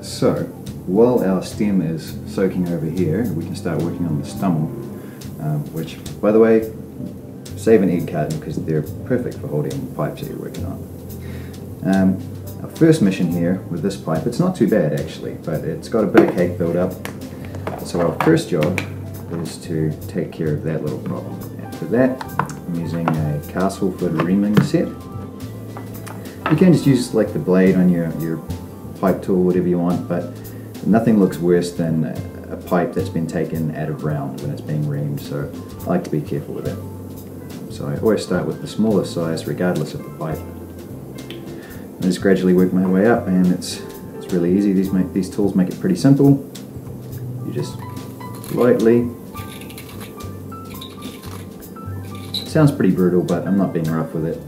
So, while our stem is soaking over here, we can start working on the stummel, which, by the way, save an egg carton because they're perfect for holding pipes that you're working on. Our first mission here with this pipe, it's not too bad actually, but it's got a bit of cake build up. So our first job is to take care of that little problem. And for that, I'm using a Castleford reaming set. You can just use like the blade on your pipe tool, whatever you want, but nothing looks worse than a pipe that's been taken out of round when it's being reamed, so I like to be careful with it. So I always start with the smaller size regardless of the pipe. I just gradually work my way up, and it's really easy. These tools make it pretty simple. You just lightly, it sounds pretty brutal, but I'm not being rough with it.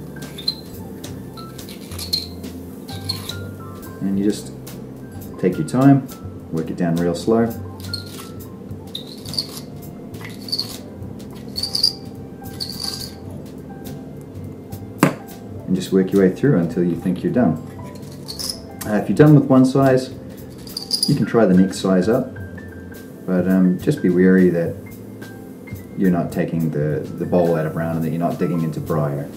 And you just take your time, work it down real slow. And just work your way through until you think you're done. If you're done with one size, you can try the next size up, but just be wary that you're not taking the bowl out of round and that you're not digging into briar.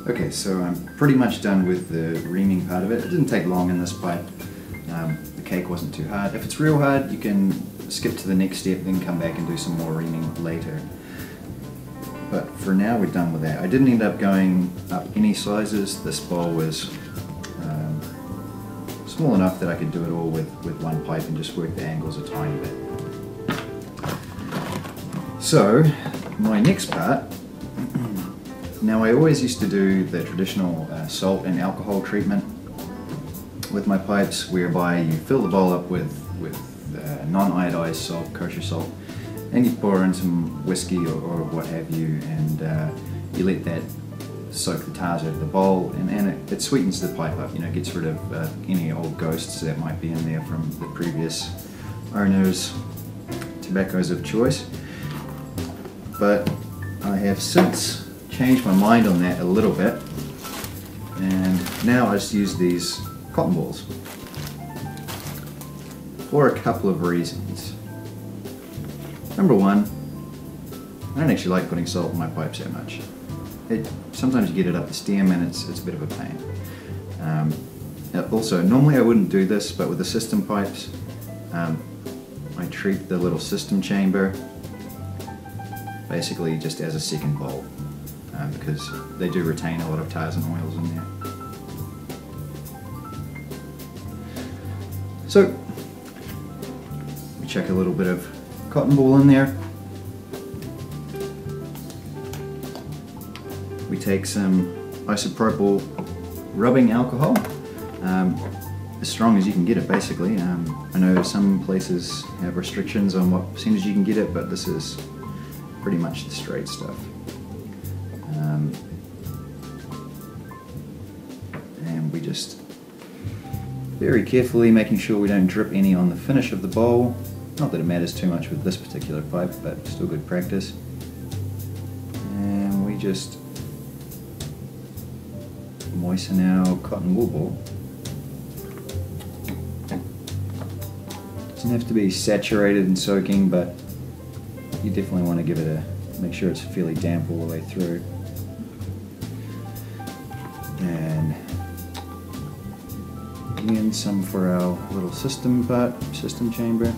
Okay, so I'm pretty much done with the reaming part of it. It didn't take long in this pipe. The cake wasn't too hard. If it's real hard, you can skip to the next step, then come back and do some more reaming later. But for now, we're done with that. I didn't end up going up any sizes. This bowl was small enough that I could do it all with one pipe and just work the angles a tiny bit. So, my next part, now I always used to do the traditional salt and alcohol treatment with my pipes, whereby you fill the bowl up with non-iodized salt, kosher salt, and you pour in some whiskey or what have you, and you let that soak the tars out of the bowl, and it sweetens the pipe up, gets rid of any old ghosts that might be in there from the previous owner's tobaccos of choice. But I have since changed my mind on that a little bit, and now I just use these cotton balls for a couple of reasons. Number one, I don't actually like putting salt in my pipes that much. Sometimes you get it up the stem and it's a bit of a pain. Also, normally I wouldn't do this, but with the system pipes, I treat the little system chamber basically just as a second bowl, because they do retain a lot of tars and oils in there. So, we chuck a little bit of cotton ball in there. We take some isopropyl rubbing alcohol, as strong as you can get it basically. I know some places have restrictions on what percentage you can get it, but this is pretty much the straight stuff. And we just very carefully making sure we don't drip any on the finish of the bowl. Not that it matters too much with this particular pipe, but still good practice. And we just moisten our cotton wool ball. Doesn't have to be saturated and soaking, but you definitely want to give it make sure it's fairly damp all the way through. And again, some for our little system chamber.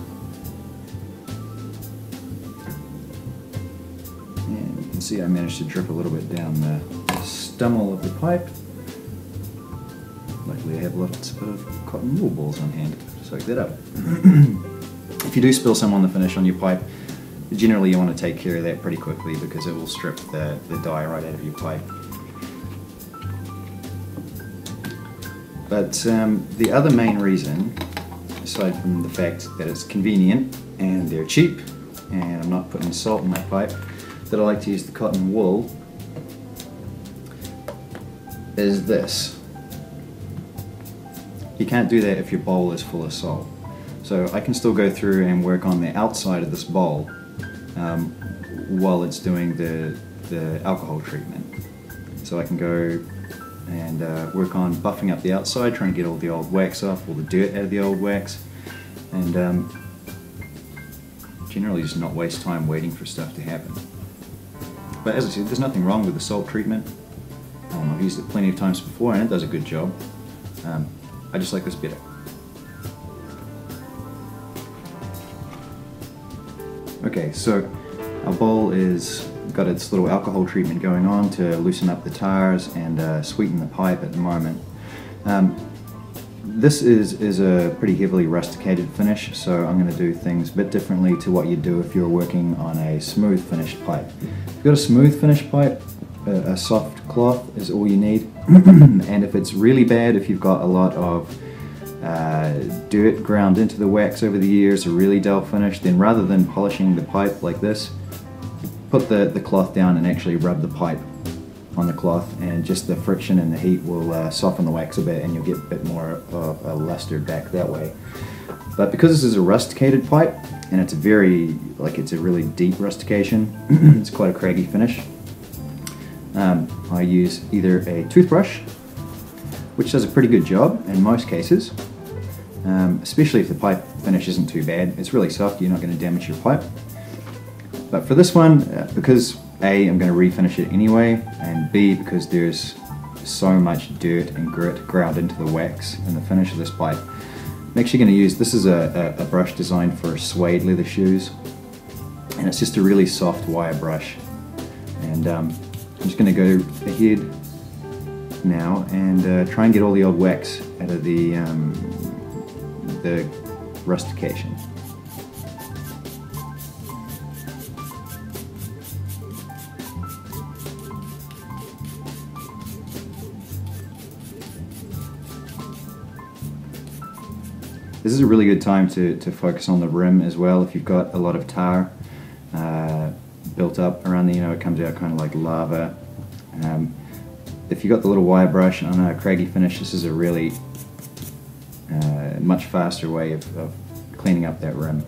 And you can see I managed to drip a little bit down the stummel of the pipe. Luckily I have lots of cotton wool balls on hand to soak that up. If you do spill some on the finish on your pipe, generally you want to take care of that pretty quickly because it will strip the dye right out of your pipe. But the other main reason, aside from the fact that it's convenient and they're cheap and I'm not putting salt in my pipe, that I like to use the cotton wool is this. You can't do that if your bowl is full of salt. So I can still go through and work on the outside of this bowl while it's doing the alcohol treatment. So I can go and work on buffing up the outside, trying to get all the old wax off, all the dirt out of the old wax, and generally just not waste time waiting for stuff to happen. But as I said, there's nothing wrong with the salt treatment. I've used it plenty of times before and it does a good job. I just like this better. Okay, so our bowl is got its little alcohol treatment going on to loosen up the tires and sweeten the pipe at the moment. This is a pretty heavily rusticated finish, so I'm going to do things a bit differently to what you do if you're working on a smooth finished pipe. If you've got a smooth finished pipe, a soft cloth is all you need. And if it's really bad, if you've got a lot of dirt ground into the wax over the years, a really dull finish, then rather than polishing the pipe like this, put the cloth down and actually rub the pipe on the cloth, and just the friction and the heat will soften the wax a bit and you'll get a bit more of a luster back that way. But because this is a rusticated pipe and it's a really deep rustication, it's quite a craggy finish, I use either a toothbrush, which does a pretty good job in most cases, especially if the pipe finish isn't too bad. It's really soft, you're not going to damage your pipe. But for this one, because A, I'm going to refinish it anyway, and B, because there's so much dirt and grit ground into the wax in the finish of this pipe, I'm actually going to use, this is a brush designed for suede leather shoes, and it's just a really soft wire brush. And I'm just going to go ahead now and try and get all the old wax out of the rustication. This is a really good time to focus on the rim as well. If you've got a lot of tar built up around the, it comes out kind of like lava. If you've got the little wire brush on a craggy finish, this is a really much faster way of cleaning up that rim.